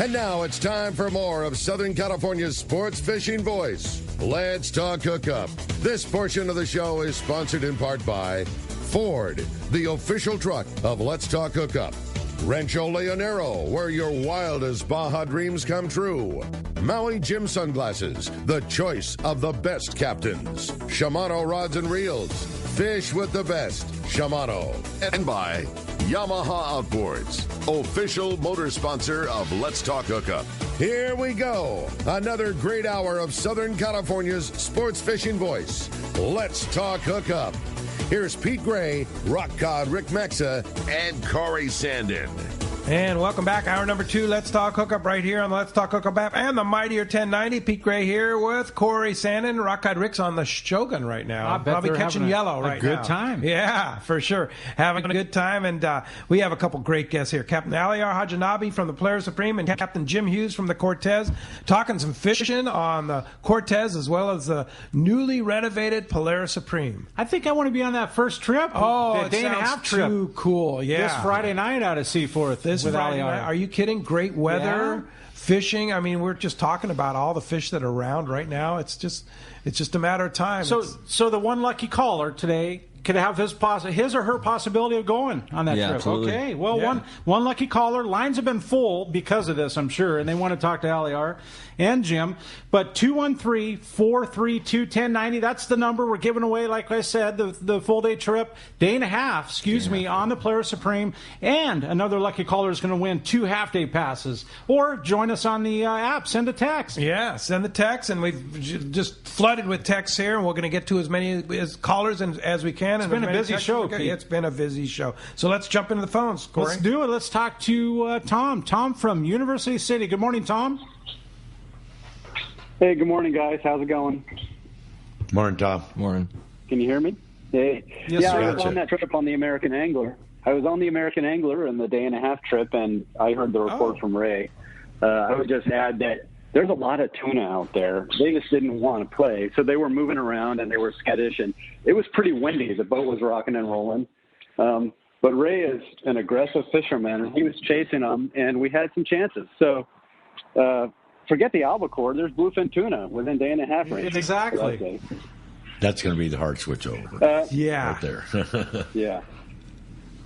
And now it's time for more of Southern California's sports fishing voice. Let's talk hookup. This portion of the show is sponsored in part by Ford, the official truck of Let's Talk Hookup. Rancho Leonero, where your wildest Baja dreams come true. Maui Jim Sunglasses, the choice of the best captains. Shimano Rods and Reels, fish with the best. Shimano. And by Yamaha Outboards, official motor sponsor of Let's Talk Hookup. Here we go. Another great hour of Southern California's sports fishing voice. Let's Talk Hookup. Here's Pete Gray, Rock Cod Rick Mexa, and Corey Sandin. And welcome back. Hour number 2, Let's Talk Hookup right here on the Let's Talk Hookup app and the Mightier 1090. Pete Gray here with Corey Sandin. Rock Cod Rick's on the Shogun right now. I bet probably they're catching yellow right now. A good time. Yeah, for sure. Having a good time. And we have a couple great guests here. Captain Aliyar Hajinabi from the Polaris Supreme and Captain Jim Hughes from the Cortez. Talking some fishing on the Cortez as well as the newly renovated Polaris Supreme. I think I want to be on that first trip. Oh, the day and a half trip. Too cool. Yeah. This Friday night out of Seaforth. This Friday night. Are you kidding? Great weather, Yeah. fishing. I mean, we're just talking about all the fish that are around right now. It's just a matter of time. So the one lucky caller today could have his or her possibility of going on that trip. Absolutely. Okay. Well, one lucky caller. Lines have been full because of this, I'm sure, and they want to talk to Aliyar and Jim. But 213-432-1090. That's the number we're giving away. Like I said, the full day trip, day and a half, on the Polaris Supreme, and another lucky caller is going to win 2 half-day passes. Or join us on the app. Send a text. Yeah, send the text, and we've just flooded with texts here, and we're going to get to as many callers as we can. It's been a busy show, Pete. It's been a busy show. So let's jump into the phones, Corey. Let's do it. Let's talk to Tom. Tom from University City. Good morning, Tom. Hey, good morning, guys. How's it going? Morning, Tom. Morning. Can you hear me? Hey. Yes, sir. I was on that trip on the American Angler. I was on the American Angler in the day and a half trip, and I heard the report from Ray. I would just add that there's a lot of tuna out there. They just didn't want to play, so they were moving around and they were skittish, and it was pretty windy. The boat was rocking and rolling. But Ray is an aggressive fisherman, and he was chasing them, and we had some chances. So forget the albacore. There's bluefin tuna within day and a half range. Exactly. That's going to be the hard switch over. Yeah. Right there. Yeah.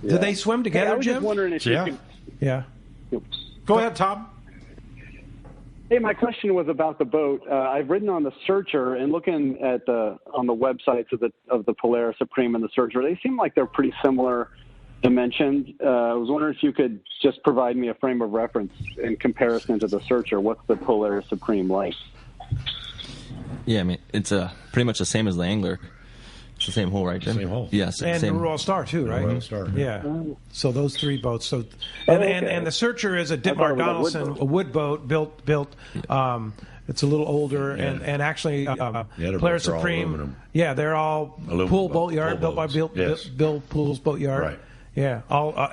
Do they swim together, I was Jim? just wondering if you could... Yeah. Go ahead, Tom. Hey, my question was about the boat. I've ridden on the Searcher and looking at on the websites of the Polaris Supreme and the Searcher. They seem like they're pretty similar dimensions. I was wondering if you could just provide me a frame of reference in comparison to the Searcher. What's the Polaris Supreme like? Yeah, I mean, it's pretty much the same as the Angler. It's the same hole, right, Jim? Same hole. Yes. And same. the Royal Star, too, right? Royal Star. Yeah. So those 3 boats. So, okay. and the Searcher is a Dittmar Donaldson, a wood boat built. It's a little older, and actually, Polaris Supreme. Yeah, they're all aluminum Pool Boat Yard, built by Bill Pool's Boat Yard. Right. Yeah,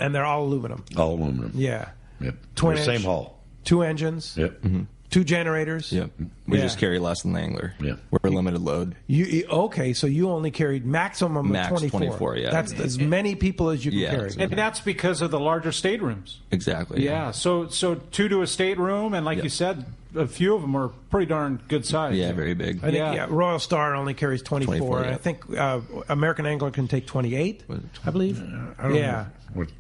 and they're all aluminum. All aluminum. Yeah. Yep. Twin-inch, same hull. 2 engines. Yep. 2 generators. Yep. We just carry less than the Angler. Yeah. We're a limited load. Okay, so you only carried maximum of 24. Yeah. That's as many people as you can carry. And that's because of the larger staterooms. Exactly. Yeah. So 2 to a stateroom, and like you said, a few of them are pretty darn good size. Yeah, very big. I think Royal Star only carries 24. And I think American Angler can take 28, I believe. I don't know.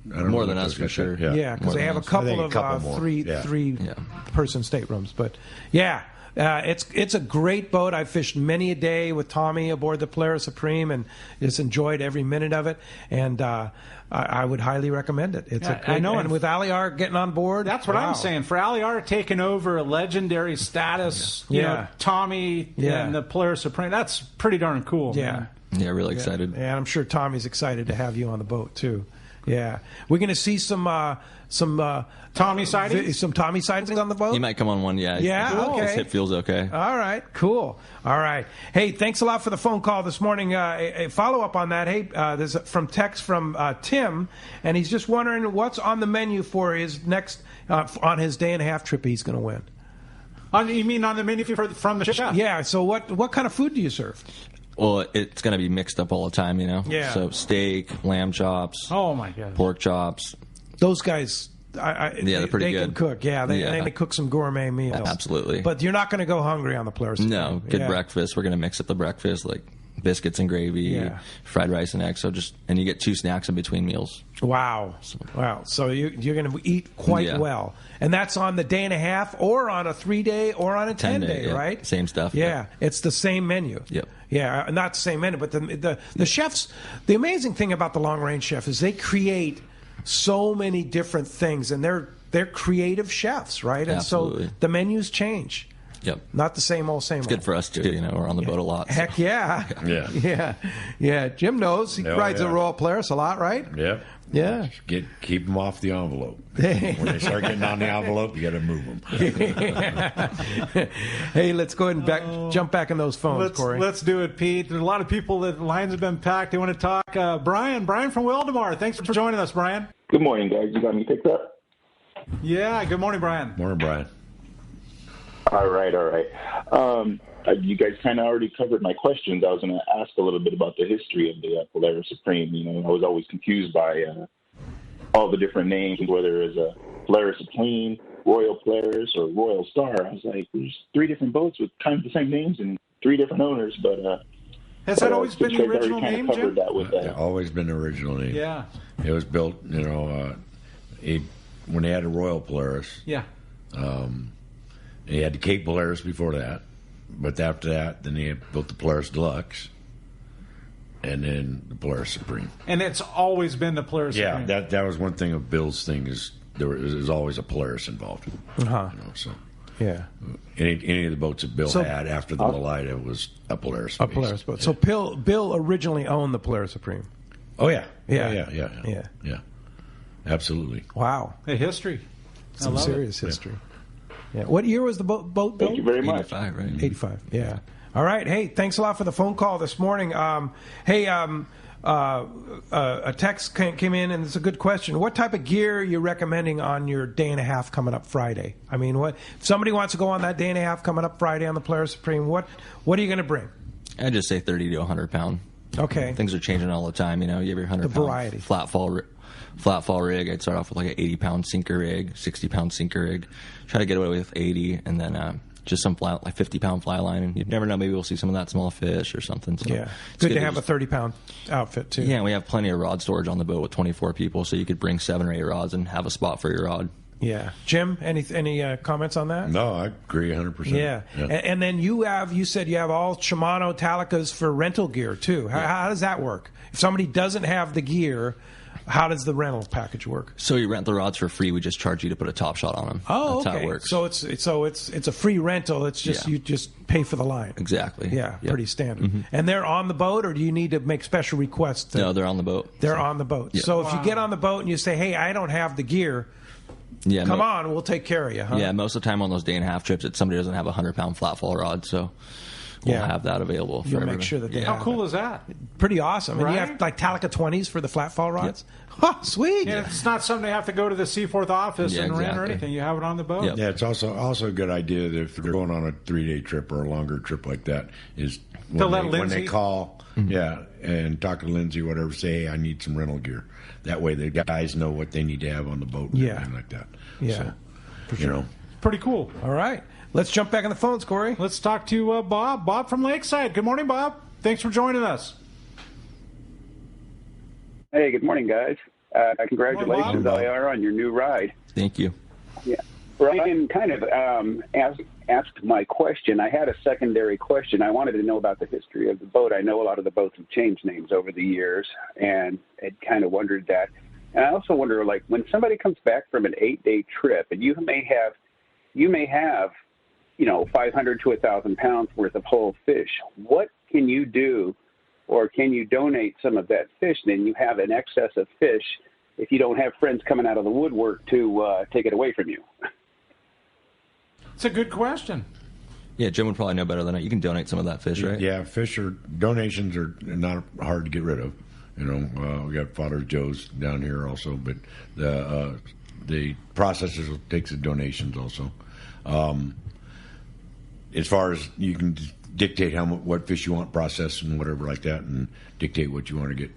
More than us, for sure. Yeah, because they have a couple of three-person staterooms. But, it's a great boat. I've fished many a day with Tommy aboard the Polaris Supreme and just enjoyed every minute of it. And I would highly recommend it. And with Aliyar getting on board. That's what I'm saying. For Aliyar taking over a legendary status, you know, Tommy and the Polaris Supreme, that's pretty darn cool. Yeah. Man. Yeah, really excited. And I'm sure Tommy's excited to have you on the boat, too. Yeah. We're going to see some Tommy sightings? Some Tommy sightings on the boat? He might come on one, yeah. Yeah, Cool. okay. His hip feels okay. All right, cool. All right. Hey, thanks a lot for the phone call this morning. A follow-up on that. Hey, there's from text from Tim, and he's just wondering what's on the menu for his next, on his day-and-a-half trip he's going to win. You mean on the menu from the chef? Yeah, so what kind of food do you serve? Well, it's going to be mixed up all the time, you know? Yeah. So steak, lamb chops. Oh, my God. Pork chops. Those guys they're pretty they good. Can cook. Yeah, they cook some gourmet meals. Absolutely. But you're not going to go hungry on the Polaris. No, good breakfast. We're going to mix up the breakfast, like biscuits and gravy, fried rice and eggs. So and you get 2 snacks in between meals. Wow. So you're going to eat quite well. And that's on the day and a half, or on a 3-day, or on a 10-day, right? Same stuff. Yeah, it's the same menu. Yep. Yeah, not the same menu, but the chefs. The amazing thing about the long range chef is they create so many different things, and they're creative chefs, right? And Absolutely. so the menus change. Yep. Not the same old. It's good for us too. We're on the boat a lot. Heck yeah. Yeah. Jim knows. He rides a Royal Polaris a lot, right? Yep. Yeah. Keep them off the envelope. When they start getting on the envelope, you got to move them. Hey, let's go ahead and jump back in those phones, Corey. Let's do it, Pete. There's a lot of people that lines have been packed. They want to talk. Brian from Wildemar. Thanks for joining us, Brian. Good morning, guys. You got me picked up? Yeah. Good morning, Brian. Morning, Brian. All right. You guys kind of already covered my questions. I was going to ask a little bit about the history of the Polaris Supreme. I was always confused by all the different names, whether it's a Polaris Supreme, Royal Polaris, or Royal Star. I was like, there's 3 different boats with kind of the same names and 3 different owners. But has that always been the original name, Jim? It's always been the original name. Yeah. It was built, when they had a Royal Polaris. Yeah. They had the Cape Polaris before that, but after that, then they built the Polaris Deluxe, and then the Polaris Supreme. And it's always been the Polaris Supreme. Yeah, that was one thing of Bill's thing is there was always a Polaris involved. So any of the boats that Bill had after the Melita was a Polaris. A Polaris boat. So Bill originally owned the Polaris Supreme. Oh yeah, absolutely. Wow, a history. Some serious history. Yeah. What year was the boat built? Thank you very much. 85, right? 85, yeah. All right. Hey, thanks a lot for the phone call this morning. A text came in, and it's a good question. What type of gear are you recommending on your day and a half coming up Friday? I mean, if somebody wants to go on that day and a half coming up Friday on the Polaris Supreme, what are you going to bring? I'd just say 30 to 100 pound. Okay. Things are changing all the time. You have your 100 pound variety. flat fall rig. I'd start off with like an 80 pound sinker rig, 60 pound sinker rig. Try to get away with 80, and then just some 50 pound fly line. And you never know, maybe we'll see some of that small fish or something. So yeah, good to have a 30 pound outfit too. Yeah, and we have plenty of rod storage on the boat with 24 people, so you could bring 7 or 8 rods and have a spot for your rod. Yeah, Jim, any comments on that? No, I agree 100%. Yeah. And then you said you have all Shimano Talicas for rental gear too. How does that work? If somebody doesn't have the gear, how does the rental package work? So you rent the rods for free. We just charge you to put a top shot on them. Oh, that's okay. how it works. So it's a free rental. It's just you just pay for the line. Exactly. Yeah, pretty standard. Mm-hmm. And they're on the boat, or do you need to make special requests? No, they're on the boat. They're on the boat. Yeah. So if you get on the boat and you say, "Hey, I don't have the gear," come on, we'll take care of you. Huh? Yeah, most of the time on those day and a half trips, somebody doesn't have a 100 pound flat fall rod, so we'll have that available. You'll make sure that they How cool is that? Pretty awesome. Right? And you have like Talica 20s for the flat fall rods? Yep. Oh, sweet. Yeah, it's not something you have to go to the Seaforth office and rent or anything. You have it on the boat. Yep. Yeah, it's also a good idea that if they're going on a 3-day trip or a longer trip like that, is when they call, and talk to Lindsay, whatever, say, hey, I need some rental gear. That way the guys know what they need to have on the boat and everything like that. Yeah. So, Pretty cool. All right. Let's jump back on the phones, Corey. Let's talk to Bob. Bob from Lakeside. Good morning, Bob. Thanks for joining us. Hey, good morning, guys. Congratulations, Aliyar, on your new ride. Thank you. Yeah. Brian kind of asked my question. I had a secondary question. I wanted to know about the history of the boat. I know a lot of the boats have changed names over the years, and I kind of wondered that. And I also wonder, like, when somebody comes back from an 8-day trip, and you may have 500 to 1,000 pounds worth of whole fish, what can you do? Or can you donate some of that fish, and then you have an excess of fish if you don't have friends coming out of the woodwork to take it away from you? It's a good question. Yeah, Jim would probably know better than I. You can donate some of that fish, right? Yeah, donations are not hard to get rid of. We got Father Joe's down here also, but the processors will take the donations also. As far as you can dictate what fish you want processed and whatever like that, and dictate what you want to get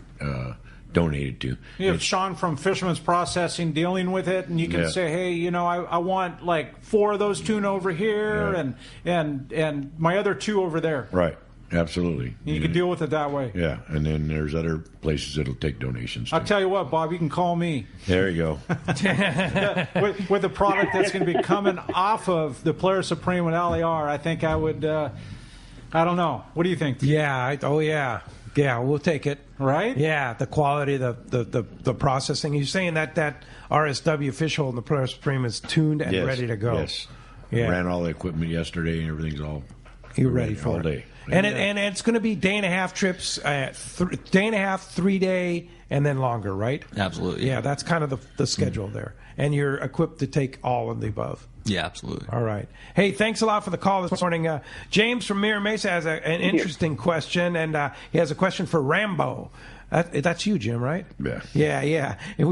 donated to. You have Sean from Fisherman's Processing dealing with it, and you can say, hey, I want like 4 of those tuna over here and my other 2 over there. Right. Absolutely. You can deal with it that way. Yeah, and then there's other places that'll take donations. I'll tell you what, Bob, you can call me. There you go. with a product that's going to be coming off of the Polaris Supreme with Aliyar, I think I would, I don't know. What do you think? Yeah, yeah, we'll take it. Right? Yeah, the quality, the processing. You're saying that RSW fish hole in the Polaris Supreme is tuned and ready to go. Yes. Yeah. Ran all the equipment yesterday and everything's all You're ready for all it. Day. And it's going to be day and a half trips, day and a half, 3 day, and then longer, right? Absolutely. Yeah, that's kind of the schedule there. And you're equipped to take all of the above. Yeah, absolutely. All right. Hey, thanks a lot for the call this morning. James from Mira Mesa has an interesting question, and he has a question for Rambo. That's you, Jim, right? Yeah. Yeah. If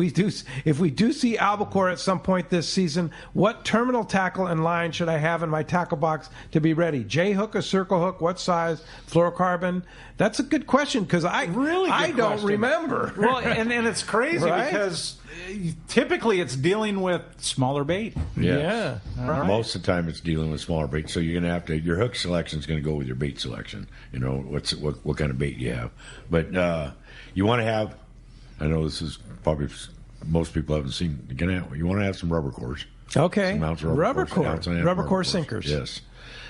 we do see albacore at some point this season, what terminal tackle and line should I have in my tackle box to be ready? J hook or circle hook? What size? Fluorocarbon? That's a good question because I don't remember. Well, and it's crazy because typically it's dealing with smaller bait. Yeah. Right. Most of the time it's dealing with smaller bait. So you're going to have your hook selection is going to go with your bait selection. What kind of bait you have. But you want to have, I know this is probably most people haven't seen, you want to have some rubber cores. Okay. Some ounce of rubber core. Rubber core sinkers. Yes.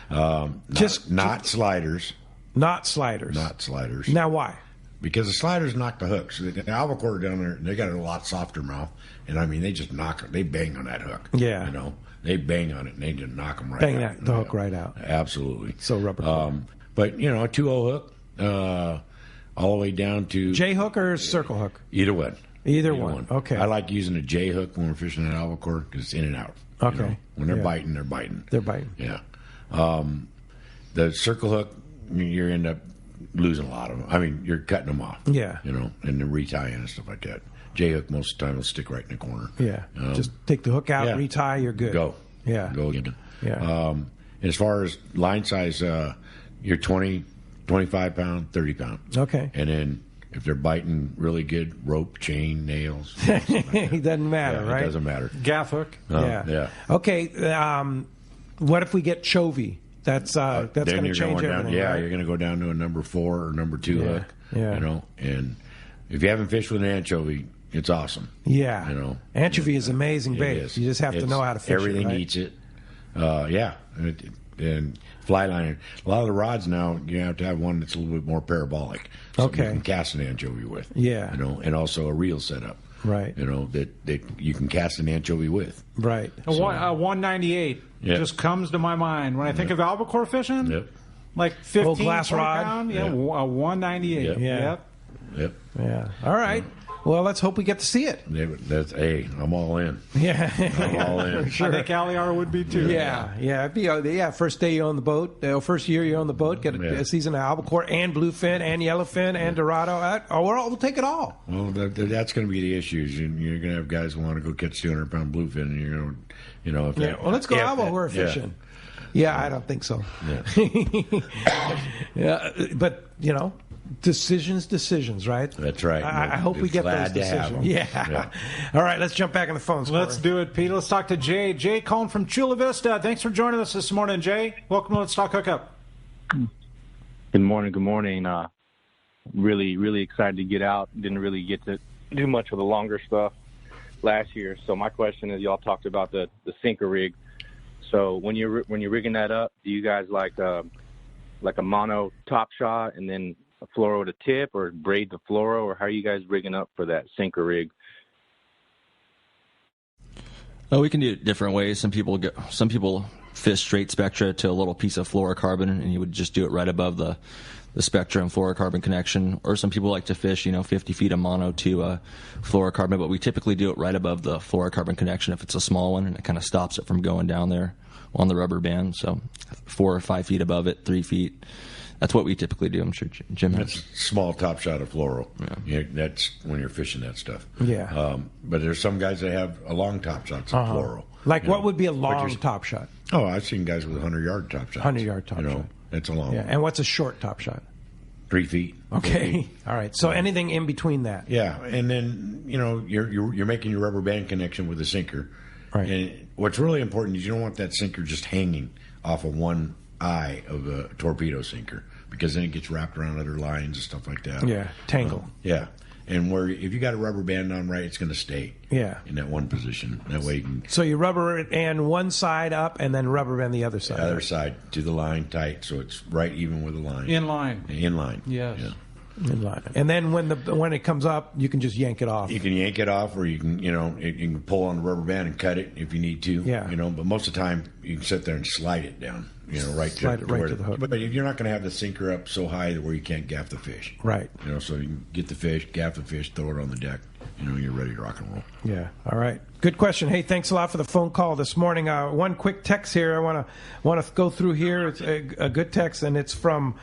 Not sliders. Not sliders. Not sliders. Now why? Because the sliders knock the hooks. So the albacore down there, they got a lot softer mouth. And I mean, they just knock it. They bang on that hook. Yeah. They bang on it and they just knock them right bang out. Bang the hook right out. Absolutely. So rubber core. But, a 2-0 hook, all the way down to J hook or circle hook? Either one. Either one. Okay. I like using a J hook when we're fishing an albacore because it's in and out. Okay. When they're biting, they're biting. They're biting. Yeah. The circle hook, you end up losing a lot of them. I mean, you're cutting them off. Yeah. And then retying and stuff like that. J hook most of the time will stick right in the corner. Yeah. Just take the hook out, retie, you're good. Go. Yeah. Go again. Yeah. As far as line size, you're 20, 25 pound, 30 pound. Okay. And then if they're biting really good, rope, chain, nails. It doesn't matter, right? It doesn't matter. Gaff hook. Yeah. Okay. What if we get chovy? That's going to change everything. Yeah, right? you're going to go down to a number 4 or number 2 hook. Yeah. And if you haven't fished with an anchovy, it's awesome. Yeah. Anchovy is amazing bait. You just have to know how to fish everything it. Everything eats it. And fly liner. A lot of the rods now, you have to have one that's a little bit more parabolic. You can cast an anchovy with. Yeah. And also a reel setup. Right. That you can cast an anchovy with. Right. A 198 just comes to my mind when I think of albacore fishing. Yep. Like 15 glass rod. Pound. Yeah. A 198. Yep. Yep. Yeah. All right. Well, let's hope we get to see it. I'm all in. Yeah, I'm all in. Sure. I think Aliyar would be too. Yeah. It'd be, first day you're on the boat, first year you're on the boat, get a season of albacore and bluefin and yellowfin and dorado. We'll take it all. Well, that's going to be the issues. You're going to have guys who want to go catch 200-pound bluefin, and you're going to, well, let's go albacore fishing. Yeah, I don't think so. Yeah. But decisions, right? That's right. I hope we get those decisions. Yeah. All right, let's jump back on the phones. Let's do it, Pete. Let's talk to Jay. Jay calling from Chula Vista. Thanks for joining us this morning, Jay. Welcome to Let's Talk Hookup. Good morning. Really, really excited to get out. Didn't really get to do much of the longer stuff last year. So my question is, y'all talked about the sinker rig. So when you're rigging that up, do you guys like a mono top shot and then a fluoro to tip, or braid the fluoro, or how are you guys rigging up for that sinker rig? We can do it different ways. Some people fish straight spectra to a little piece of fluorocarbon, and you would just do it right above the spectra and fluorocarbon connection. Or some people like to fish, 50 feet of mono to fluorocarbon, but we typically do it right above the fluorocarbon connection if it's a small one, and it kind of stops it from going down there on the rubber band. So 4 or 5 feet above it, 3 feet. That's what we typically do. I'm sure Jim has. That's small top shot of fluoro. Yeah. That's when you're fishing that stuff. Yeah. But there's some guys that have a long top shots of fluoro. Like what would be a long top shot? Oh, I've seen guys with 100-yard top shots. 100-yard top shot. That's a long one. And what's a short top shot? 3 feet. Okay. All right. So anything in between that. Yeah, and then you're making your rubber band connection with the sinker. Right. And what's really important is you don't want that sinker just hanging off of one eye of a torpedo sinker, because then it gets wrapped around other lines and stuff like that. Yeah. Tangle. Yeah. And if you got a rubber band on right, it's going to stay. Yeah. In that one position. That way you can. So you rubber band one side up and then rubber band the other side. The other side to the line tight, so it's right even with the line. In line. In line. Yes. Yeah. In line. And then when it comes up, you can just yank it off. You can yank it off, or you can you can pull on the rubber band and cut it if you need to. Yeah. But most of the time you can sit there and slide it down. Slide it right to the hook. But you're not going to have the sinker up so high where you can't gaff the fish. Right. So you can get the fish, gaff the fish, throw it on the deck. You're ready to rock and roll. Yeah. All right. Good question. Hey, thanks a lot for the phone call this morning. One quick text here. I want to go through here. It's a good text, and it's from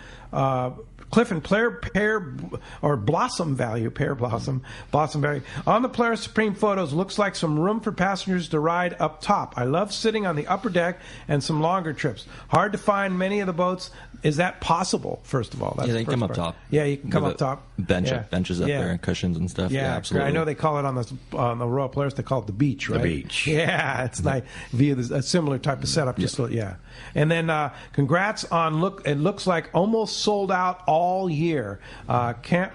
Cliff and Pear or Blossom Value, Pear Blossom Value. On the Polaris Supreme photos, looks like some room for passengers to ride up top. I love sitting on the upper deck and some longer trips. Hard to find many of the boats. Is that possible, first of all? That's they can come up top. Yeah, you can come up top. Benches up there and cushions and stuff. Yeah, absolutely. I know they call it on the Royal Polaris, they call it the beach, right? The beach. Yeah, it's nice. Via a similar type of setup. And then congrats on it looks like almost sold out all year. Can't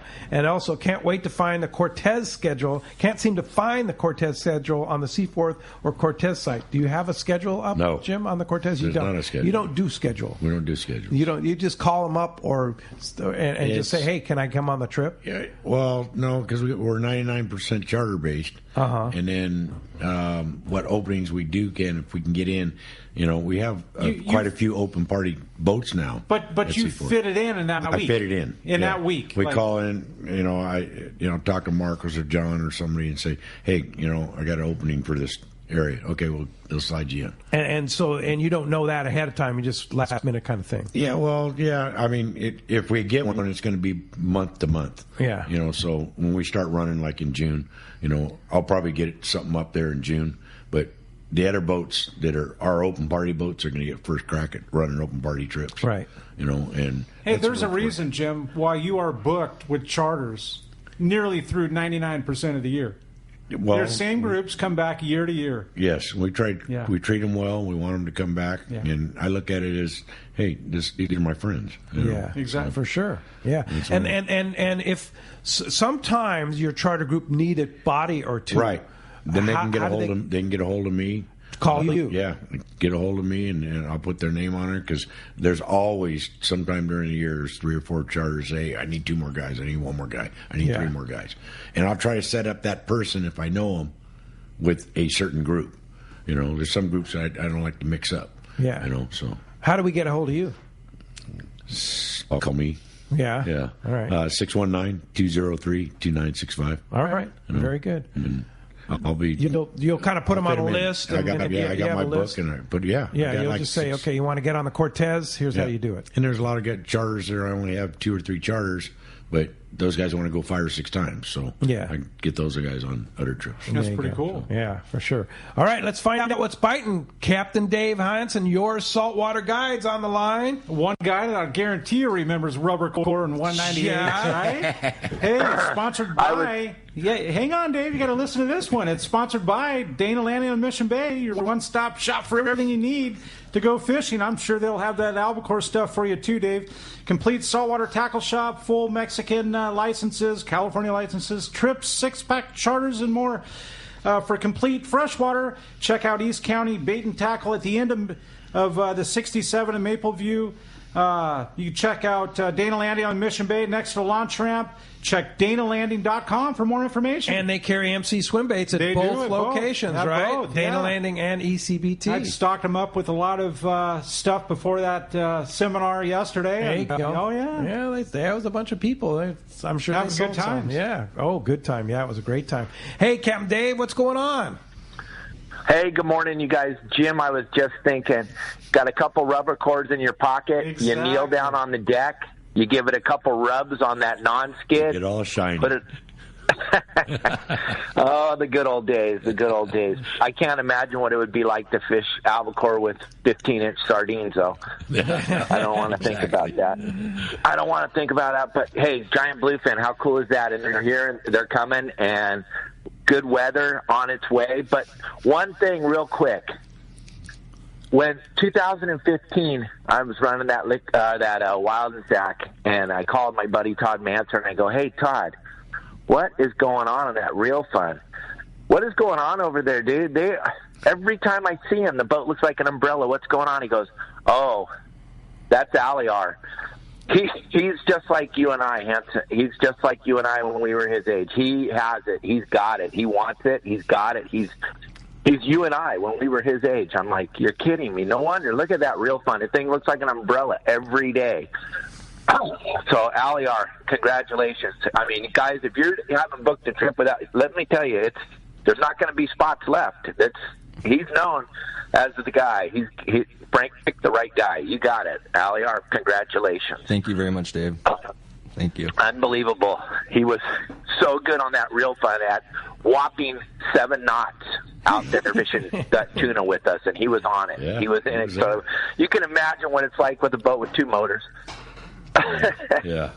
wait to find the Cortez schedule. Can't seem to find the Cortez schedule on the Seaforth or Cortez site. Do you have a schedule up, No. Jim, on the Cortez? There's not a schedule. You don't do schedule. We don't do schedule. You just call them up and just say, hey, can I come on the trip? Yeah, well, no, because we're 99% charter based. And then what openings we do if we can get in. We have quite a few open party boats now. But you fit it in that week. I fit it in that week. We call in. I talk to Marcos or John or somebody and say, hey, I got an opening for this area. Okay, well, they'll slide you in. And you don't know that ahead of time. You just last minute kind of thing. Yeah, well, yeah. I mean, if we get one, it's going to be month to month. Yeah. So when we start running like in June, I'll probably get something up there in June. But the other boats that are our open party boats are going to get first crack at running open party trips. Right. And hey, there's a reason, Jim, why you are booked with charters nearly through 99% of the year. Well, their same groups come back year to year. Yes, we treat them well. We want them to come back, and I look at it as, hey, these are my friends. Yeah, exactly, for sure. Yeah, and if sometimes your charter group need a body or two, right? Then they can get a hold of. They can get a hold of me. Call you. Yeah, get a hold of me, and I'll put their name on it, because there's always, sometime during the year, there's 3 or 4 charters say, I need 2 more guys, I need 1 more guy, I need 3 more guys. And I'll try to set up that person, if I know them, with a certain group. There's some groups I don't like to mix up. Yeah. So. How do we get a hold of you? Call me. Yeah. Yeah. All right. 619-203-2965. All right. Very good. And I'll be. You'll kind of put them on a list. I got my book, you'll just say, okay, you want to get on the Cortez? Here's how you do it. And there's a lot of charters there. I only have 2 or 3 charters, but those guys want to go 5 or 6 times. So I get those guys on other trips. That's pretty cool. Yeah, for sure. All right, let's find out what's biting. Captain Dave Hansen, your saltwater guide's on the line. One guy that I guarantee you remembers Rubber Corps in 198, right? Hey, sponsored by... Yeah, hang on, Dave. You got to listen to this one. It's sponsored by Dana Landing on Mission Bay, your one-stop shop for everything you need to go fishing. I'm sure they'll have that albacore stuff for you too, Dave. Complete saltwater tackle shop, full Mexican licenses, California licenses, trips, 6-pack charters, and more. For complete freshwater, check out East County Bait and Tackle at the end of the 67 in Mapleview. You can check out Dana Landing on Mission Bay next to the launch ramp. Check DanaLanding.com for more information. And they carry MC swim baits at both locations, right? Both, Dana Landing and ECBT. I stocked them up with a lot of stuff before that seminar yesterday. There you go. Oh, yeah. Yeah, there was a bunch of people. I'm sure that was good times. Yeah. Oh, good time. Yeah, it was a great time. Hey, Captain Dave, what's going on? Hey, good morning, you guys. Jim, I was just thinking, got a couple rubber cords in your pocket. Exactly. You kneel down on the deck. You give it a couple rubs on that non-skid. Get all shiny. Oh, the good old days, the good old days. I can't imagine what it would be like to fish albacore with 15-inch sardines, though. I don't want to think about that. I don't want to think about that, but hey, giant bluefin, how cool is that? And they're here, they're coming, and good weather on its way. But one thing real quick. When 2015, I was running that Wild and Sack, and I called my buddy Todd Manser, and I go, "Hey, Todd, what is going on that Real Fun? What is going on over there, dude? Every time I see him, the boat looks like an umbrella. What's going on?" He goes, "Oh, that's Aliyar. He's just like you and I, Hanson. He's just like you and I when we were his age. He has it. He's got it. He wants it. He's got it. He's you and I when we were his age." I'm like, "You're kidding me. No wonder. Look at that Real Fun. The thing looks like an umbrella every day." So, Aliyar, congratulations. I mean, guys, if you haven't booked a trip without, let me tell you, there's not going to be spots left. He's known as the guy. Frank picked the right guy. You got it. Aliyar, congratulations. Thank you very much, Dave. Thank you. Unbelievable. He was so good on that Real Fun at whopping 7 knots out there fishing that tuna with us, and he was on it. Yeah, he was in it. So you can imagine what it's like with a boat with 2 motors. Yeah.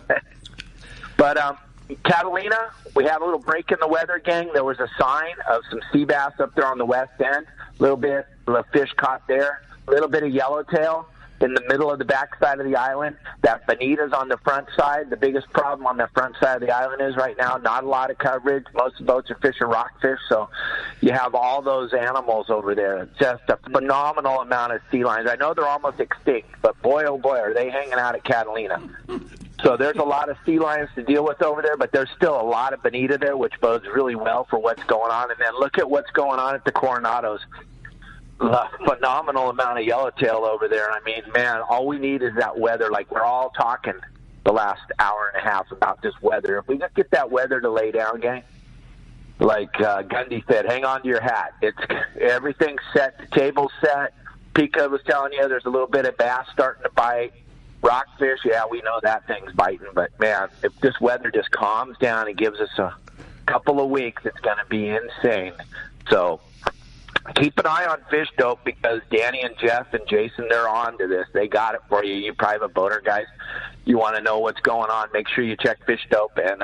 But Catalina, we had a little break in the weather, gang. There was a sign of some sea bass up there on the west end. A little bit of fish caught there. A little bit of yellowtail in the middle of the backside of the island. That bonita's on the front side. The biggest problem on the front side of the island is right now not a lot of coverage. Most of the boats are fishing rockfish, so you have all those animals over there. It's just a phenomenal amount of sea lions. I know they're almost extinct, but boy, oh boy, are they hanging out at Catalina. So there's a lot of sea lions to deal with over there, but there's still a lot of bonita there, which bodes really well for what's going on. And then look at what's going on at the Coronados. A phenomenal amount of yellowtail over there. I mean, man, all we need is that weather. Like, we're all talking the last hour and a half about this weather. If we just get that weather to lay down, gang, like Gundy said, hang on to your hat. Everything's set. The table's set. Pika was telling you there's a little bit of bass starting to bite. Rockfish, yeah, we know that thing's biting. But, man, if this weather just calms down and gives us a couple of weeks, it's going to be insane. So keep an eye on Fish Dope, because Danny and Jeff and Jason, they're on to this. They got it for you. You private boater guys, you want to know what's going on, make sure you check Fish Dope. And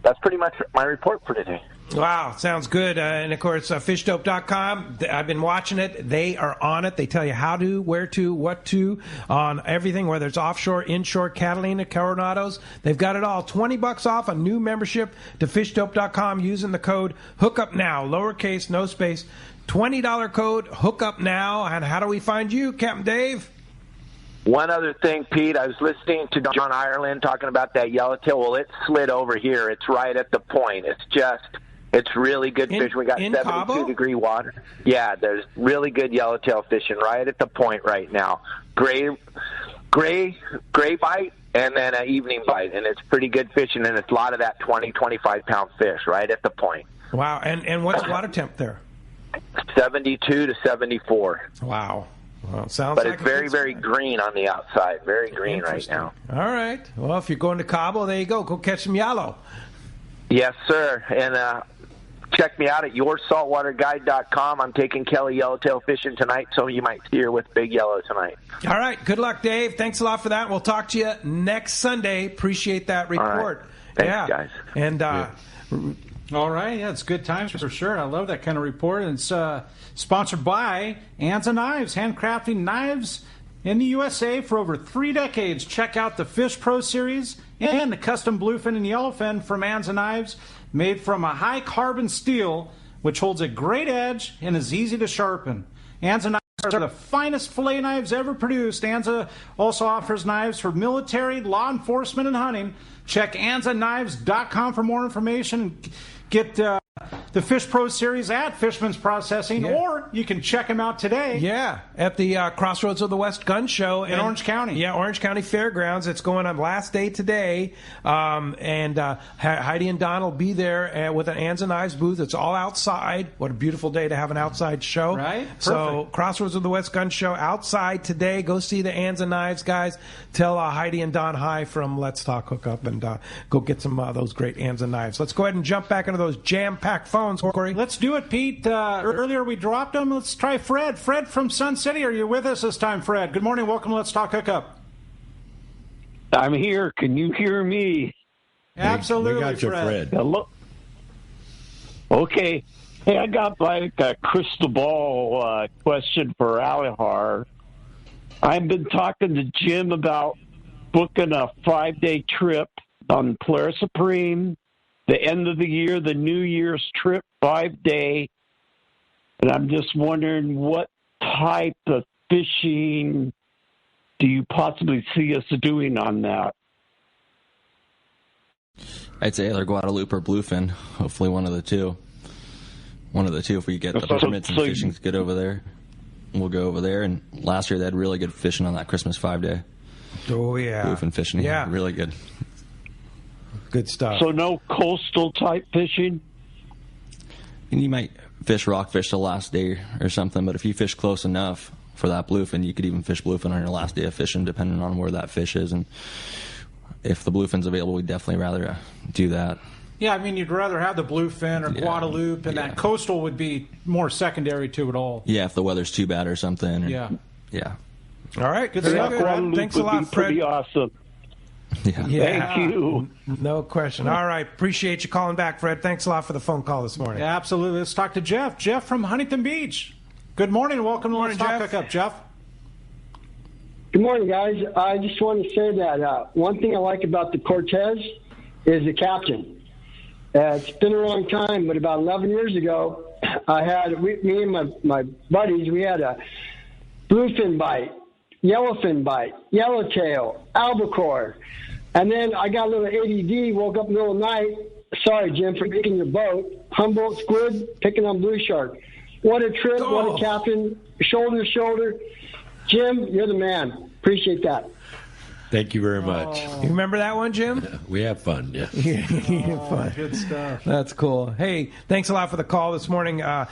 that's pretty much my report for today. Wow, sounds good. And, of course, fishdope.com. I've been watching it. They are on it. They tell you how to, where to, what to, on everything, whether it's offshore, inshore, Catalina, Coronados. They've got it all. $20 off a new membership to fishdope.com using the code HOOKUPNOW, lowercase, no space. $20 code HOOKUPNOW. And how do we find you, Captain Dave? One other thing, Pete, I was listening to John Ireland talking about that yellowtail. Well, it slid over here. It's right at the point. It's really good fish. We got 72-degree water. Yeah, there's really good yellowtail fishing right at the point right now. Gray bite and then an evening bite, and it's pretty good fishing, and it's a lot of that 20, 25-pound fish right at the point. Wow, and what's water temp there? 72 to 74. Wow. Well, it sounds but like it's very, very green on the outside. Very green right now. All right. Well, if you're going to Cabo, there you go. Go catch some yellow. Yes, sir. And check me out at yoursaltwaterguide.com. I'm taking Kelly yellowtail fishing tonight, so you might see her with big yellow tonight. All right. Good luck, Dave. Thanks a lot for that. We'll talk to you next Sunday. Appreciate that report. All right. Thanks, guys. And all right, yeah, it's good times for sure. I love that kind of report. And it's sponsored by Anza Knives, handcrafting knives in the USA for over 3 decades. Check out the Fish Pro Series and the custom bluefin and yellowfin from Anza Knives, made from a high-carbon steel, which holds a great edge and is easy to sharpen. Anza Knives are the finest fillet knives ever produced. Anza also offers knives for military, law enforcement, and hunting. Check AnzaKnives.com for more information. Get the Fish Pro Series at Fishman's Processing, or you can check them out today. Yeah, at the Crossroads of the West Gun Show in Orange County. Yeah, Orange County Fairgrounds. It's going on last day today, and Heidi and Don will be there with an Ands and Knives booth. It's all outside. What a beautiful day to have an outside show. Right? Perfect. So Crossroads of the West Gun Show outside today. Go see the Ands and Knives guys. Tell Heidi and Don hi from Let's Talk Hookup, and go get some those great Ands and Knives. Let's go ahead and jump back into those jam-packed phones, Corey. Let's do it, Pete. Earlier we dropped them. Let's try Fred. Fred from Sun City. Are you with us this time, Fred? Good morning. Welcome to Let's Talk Hookup. I'm here. Can you hear me? Absolutely, we got you, Fred. Hello. Okay. Hey, I got like a crystal ball question for Aliyar. I've been talking to Jim about booking a 5-day trip on Polaris Supreme, the end of the year, the New Year's trip, 5-day. And I'm just wondering what type of fishing do you possibly see us doing on that? I'd say either Guadalupe or Bluefin. Hopefully one of the two. One of the two if we get the permits and fishing's good over there. We'll go over there. And last year they had really good fishing on that Christmas 5-day. Oh, yeah. Bluefin fishing. Yeah. Really good. Good stuff. So no coastal type fishing? And you might fish rockfish the last day or something, but if you fish close enough for that bluefin, you could even fish bluefin on your last day of fishing, depending on where that fish is. And if the bluefin's available, we'd definitely rather do that. Yeah, I mean, you'd rather have the bluefin or Guadalupe, and that coastal would be more secondary to it all. Yeah, if the weather's too bad or something. Or, yeah. All right, good stuff. Thanks a lot, Fred. Pretty awesome. Yeah. Thank you. No question. All right. Appreciate you calling back, Fred. Thanks a lot for the phone call this morning. Yeah, absolutely. Let's talk to Jeff. Jeff from Huntington Beach. Good morning. Welcome to Let's Talk Hookup, Jeff. Good morning, guys. I just want to say that one thing I like about the Cortez is the captain. It's been a long time, but about 11 years ago, I had me and my buddies, we had a bluefin bite, yellowfin bite, yellowtail, albacore. And then I got a little ADD, woke up in the middle of the night. Sorry, Jim, for picking your boat. Humboldt squid, picking on blue shark. What a trip, what a captain, shoulder to shoulder. Jim, you're the man. Appreciate that. Thank you very much. You remember that one, Jim? Yeah, we have fun, yeah. Fun. Good stuff. That's cool. Hey, thanks a lot for the call this morning. Yeah,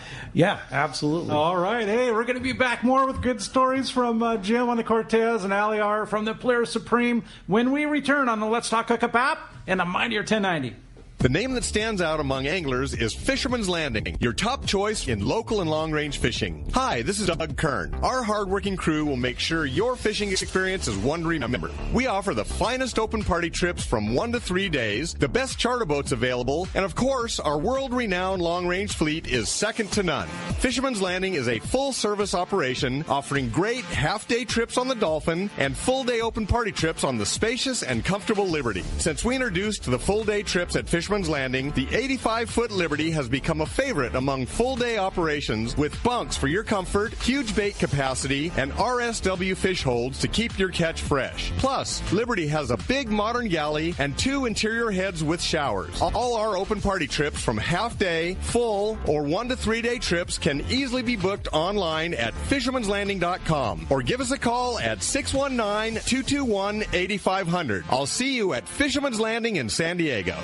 absolutely. All right. Hey, we're going to be back more with good stories from Jim on the Cortez and Aliyar from the Polaris Supreme when we return on the Let's Talk Hookup app and the Mightier 1090. The name that stands out among anglers is Fisherman's Landing, your top choice in local and long-range fishing. Hi, this is Doug Kern. Our hardworking crew will make sure your fishing experience is one to remember. We offer the finest open party trips from 1 to 3 days, the best charter boats available, and of course, our world-renowned long-range fleet is second to none. Fisherman's Landing is a full-service operation offering great half-day trips on the Dolphin and full-day open party trips on the spacious and comfortable Liberty. Since we introduced the full-day trips at Fisherman's Landing, the 85-foot Liberty has become a favorite among full-day operations with bunks for your comfort, huge bait capacity, and RSW fish holds to keep your catch fresh. Plus, Liberty has a big modern galley and 2 interior heads with showers. All our open party trips from half-day, full, or 1 to 3 day trips can easily be booked online at fishermanslanding.com or give us a call at 619-221-8500. I'll see you at Fisherman's Landing in San Diego.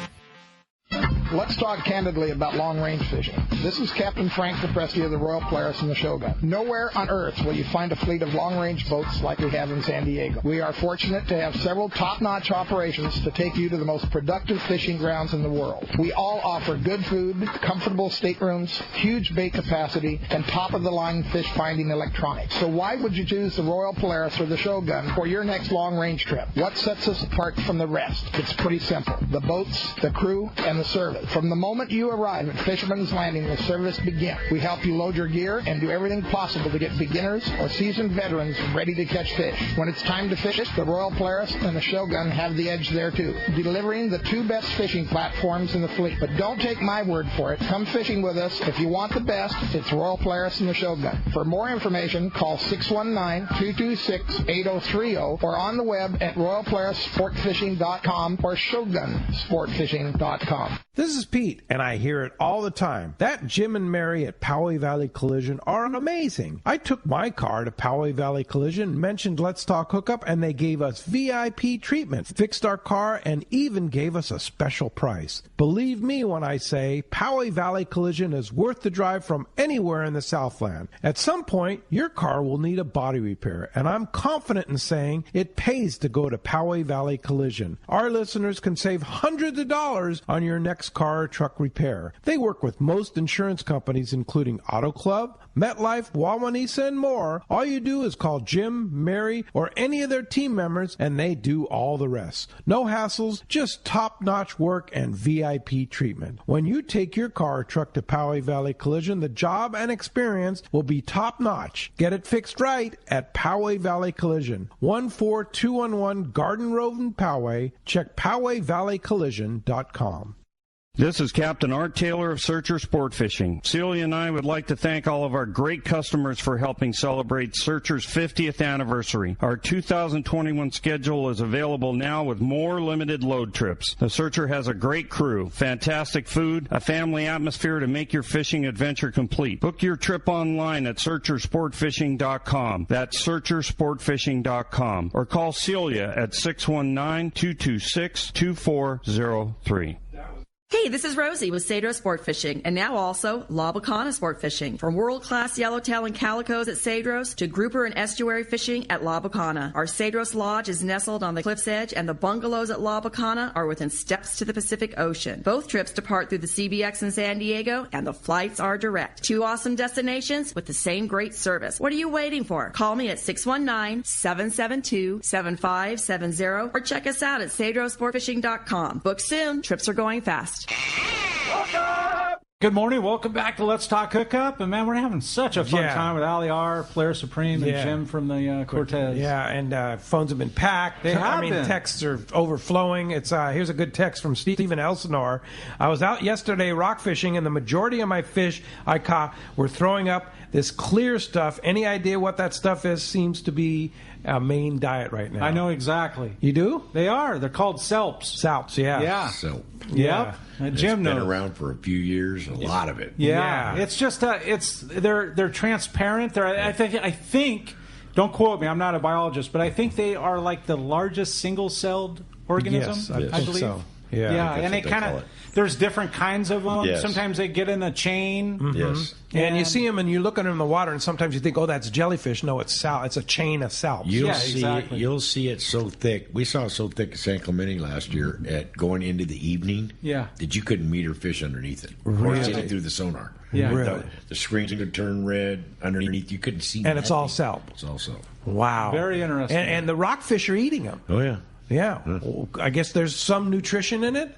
Let's talk candidly about long-range fishing. This is Captain Frank DePresti of the Royal Polaris and the Shogun. Nowhere on earth will you find a fleet of long-range boats like we have in San Diego. We are fortunate to have several top-notch operations to take you to the most productive fishing grounds in the world. We all offer good food, comfortable staterooms, huge bait capacity, and top-of-the-line fish-finding electronics. So why would you choose the Royal Polaris or the Shogun for your next long-range trip? What sets us apart from the rest? It's pretty simple. The boats, the crew, and the service. From the moment you arrive at Fisherman's Landing, the service begins. We help you load your gear and do everything possible to get beginners or seasoned veterans ready to catch fish. When it's time to fish, the Royal Polaris and the Shogun have the edge there too, delivering the 2 best fishing platforms in the fleet. But don't take my word for it. Come fishing with us. If you want the best, it's Royal Polaris and the Shogun. For more information, call 619-226-8030 or on the web at royalpolarissportfishing.com or shogunsportfishing.com. This This is Pete, and I hear it all the time. That Jim and Mary at Poway Valley Collision are amazing. I took my car to Poway Valley Collision, mentioned Let's Talk Hookup, and they gave us VIP treatment, fixed our car, and even gave us a special price. Believe me when I say Poway Valley Collision is worth the drive from anywhere in the Southland. At some point, your car will need a body repair, and I'm confident in saying it pays to go to Poway Valley Collision. Our listeners can save hundreds of dollars on your next car or truck repair. They work with most insurance companies, including Auto Club, MetLife, Wawanesa, and more. All you do is call Jim, Mary, or any of their team members, and they do all the rest. No hassles, just top-notch work and VIP treatment. When you take your car or truck to Poway Valley Collision, the job and experience will be top-notch. Get it fixed right at Poway Valley Collision. 14211 Garden Road in Poway. Check PowayValleyCollision.com. This is Captain Art Taylor of Searcher Sport Fishing. Celia and I would like to thank all of our great customers for helping celebrate Searcher's 50th anniversary. Our 2021 schedule is available now with more limited load trips. The Searcher has a great crew, fantastic food, a family atmosphere to make your fishing adventure complete. Book your trip online at SearcherSportFishing.com. That's SearcherSportFishing.com. Or call Celia at 619-226-2403. Hey, this is Rosie with Cedro Sport Fishing, and now also La Bacana Sport Fishing. From world-class yellowtail and calicos at Cedros to grouper and estuary fishing at La Bacana. Our Cedros Lodge is nestled on the cliff's edge, and the bungalows at La Bacana are within steps to the Pacific Ocean. Both trips depart through the CBX in San Diego, and the flights are direct. Two awesome destinations with the same great service. What are you waiting for? Call me at 619-772-7570 or check us out at CedroSportFishing.com. Book soon. Trips are going fast. Good morning. Welcome back to Let's Talk Hookup. And, man, we're having such a fun time with Aliyar, Polaris Supreme, and Jim from the Cortez. Yeah, and phones have been packed. Texts are overflowing. It's here's a good text from Stephen Elsinore. I was out yesterday rock fishing, and the majority of my fish I caught were throwing up this clear stuff. Any idea what that stuff is? Seems to be a main diet right now. I know exactly. You do? They are. They're called Selps. Selps, yeah. Yeah. Selp. Yep. Jim knows. It's been around for a few years, a lot of it. Yeah. It's just they're transparent. I think don't quote me, I'm not a biologist, but I think they are like the largest single-celled organism, yes, I believe. So. Yeah, and they kind of there's different kinds of them. Yes. Sometimes they get in a chain. Mm-hmm. Yes. And you see them and you look at them in the water, and sometimes you think, oh, that's jellyfish. No, it's it's a chain of salps. You'll see it so thick. We saw it so thick at San Clemente last year at going into the evening that you couldn't meet or fish underneath it. Really? Or see it through the sonar. Yeah, really. The screens would turn red underneath. You couldn't see. And it's all salp. It's all salp. Wow. Very interesting. And the rockfish are eating them. Oh yeah. Yeah. Well, I guess there's some nutrition in it.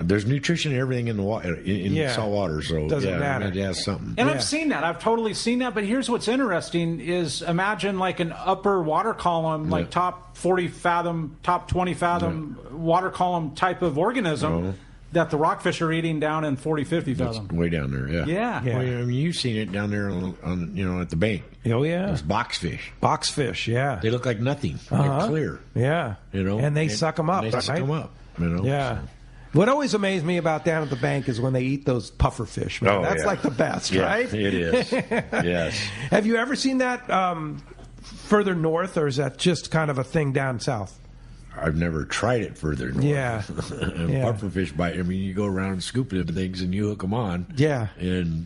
There's nutrition and everything in the water, in salt water, so doesn't matter. It has something. And I've seen that. I've totally seen that. But here's what's interesting: is imagine like an upper water column, like top 40 fathom, top 20 fathom water column type of organism that the rockfish are eating down in 40, 50 fathom. That's way down there. Yeah. Well, I mean, you've seen it down there on at the bank. Oh yeah. Those boxfish. Boxfish. Yeah. They look like nothing. They're clear. Yeah. And they suck them up. Suck them up. Yeah. So. What always amazed me about down at the bank is when they eat those puffer fish. Man. That's like the best, right? It is. Yes. Have you ever seen that further north, or is that just kind of a thing down south? I've never tried it further north. Yeah. Puffer fish bite. I mean, you go around and scoop into things and you hook them on. Yeah. And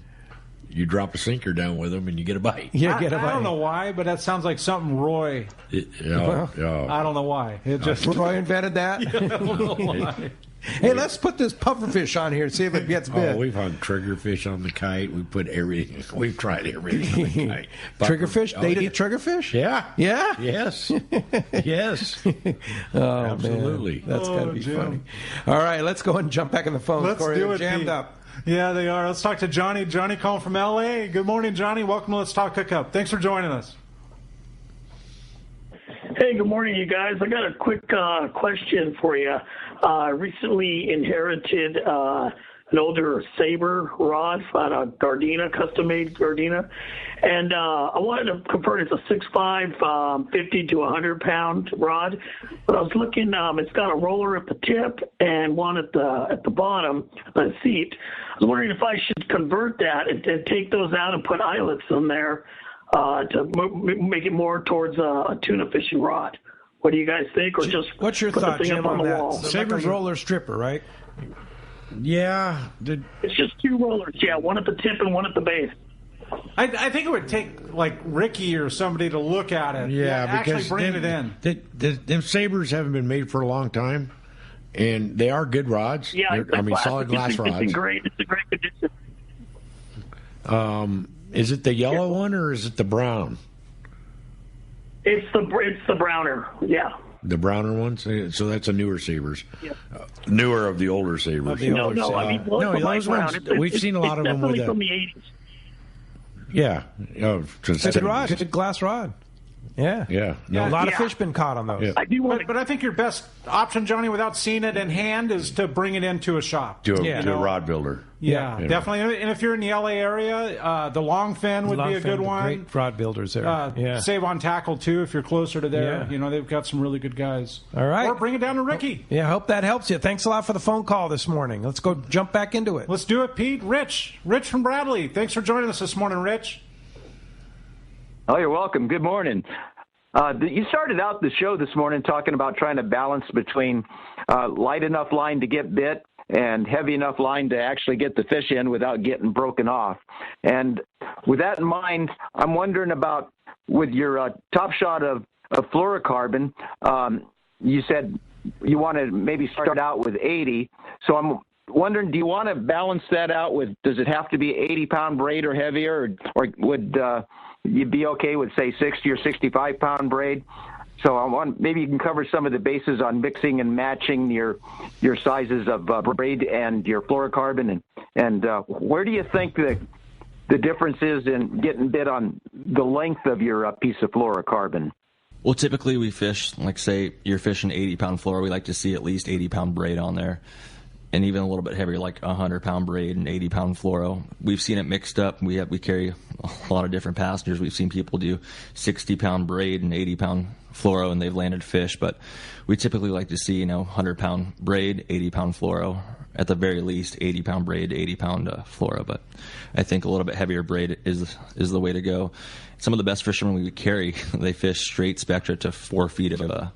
you drop a sinker down with them and you get a bite. I don't know why, but that sounds like something Roy. I don't know why. Roy invented that? I don't know why. Hey, let's put this pufferfish on here and see if it gets big. Oh, we've hung triggerfish on the kite. We put everything. We've tried everything on the kite. Triggerfish? They eat triggerfish? Yeah. Yeah? Yes. Yes. Oh, absolutely. Man. That's got to be funny. All right, let's go and jump back in the phone. Let's do it, jammed Pete. up. Yeah, they are. Let's talk to Johnny. Johnny calling from L.A. Good morning, Johnny. Welcome to Let's Talk Hookup. Thanks for joining us. Hey, good morning, you guys. I got a quick question for you. Recently inherited a an older Sabre rod on a Gardena, custom-made Gardena. And I wanted to convert it to 6.5, 50 to 100-pound rod. But I was looking, it's got a roller at the tip and one at the bottom on the seat. I was wondering if I should convert that and take those out and put eyelets in there to make it more towards a tuna fishing rod. What do you guys think? Or just what's your put thought, the thing Jim, up on the that? wall? Sabre's roller stripper, right? Yeah. It's just two rollers. Yeah, one at the tip and one at the base. I think it would take like Ricky or somebody to look at it. Yeah, actually because bring it in. Them Sabres haven't been made for a long time, and they are good rods. Yeah, solid glass rods. It's a great condition. Is it the yellow one or is it the brown? It's the browner. Yeah. The browner ones. So that's a newer Sabres. Yeah. Newer of the older Sabres. No. I mean, those ones. We've seen a lot of them with from the 80s. Yeah. It's a rod. It's a glass rod. Yeah. Yeah. A lot of fish been caught on those. Yeah. I do want but I think your best option, Johnny, without seeing it in hand, is to bring it into a shop. To a rod builder. Yeah, definitely. And if you're in the LA area, the long fin would be a good one. Great rod builders there. Save on tackle, too, if you're closer to there. Yeah. They've got some really good guys. All right. Or bring it down to Ricky. Yeah, I hope that helps you. Thanks a lot for the phone call this morning. Let's go jump back into it. Let's do it, Pete. Rich from Bradley. Thanks for joining us this morning, Rich. Oh, you're welcome. Good morning. You started out the show this morning talking about trying to balance between light enough line to get bit and heavy enough line to actually get the fish in without getting broken off. And with that in mind, I'm wondering about with your top shot of fluorocarbon, you said you want to maybe start out with 80. So I'm wondering, do you want to balance that out with, does it have to be 80-pound braid or heavier, or would you'd be okay with, say, 60 or 65-pound braid? So I want, maybe you can cover some of the bases on mixing and matching your sizes of braid and your fluorocarbon, and where do you think the difference is in getting bit on the length of your piece of fluorocarbon? Well, typically we fish, like say you're fishing 80-pound fluoro, we like to see at least 80-pound braid on there. And even a little bit heavier, like 100-pound braid and 80-pound fluoro. We've seen it mixed up. We carry a lot of different passengers. We've seen people do 60-pound braid and 80-pound fluoro, and they've landed fish. But we typically like to see, 100-pound braid, 80-pound fluoro. At the very least, 80-pound braid, 80-pound fluoro. But I think a little bit heavier braid is the way to go. Some of the best fishermen we carry, they fish straight spectra to 4 feet of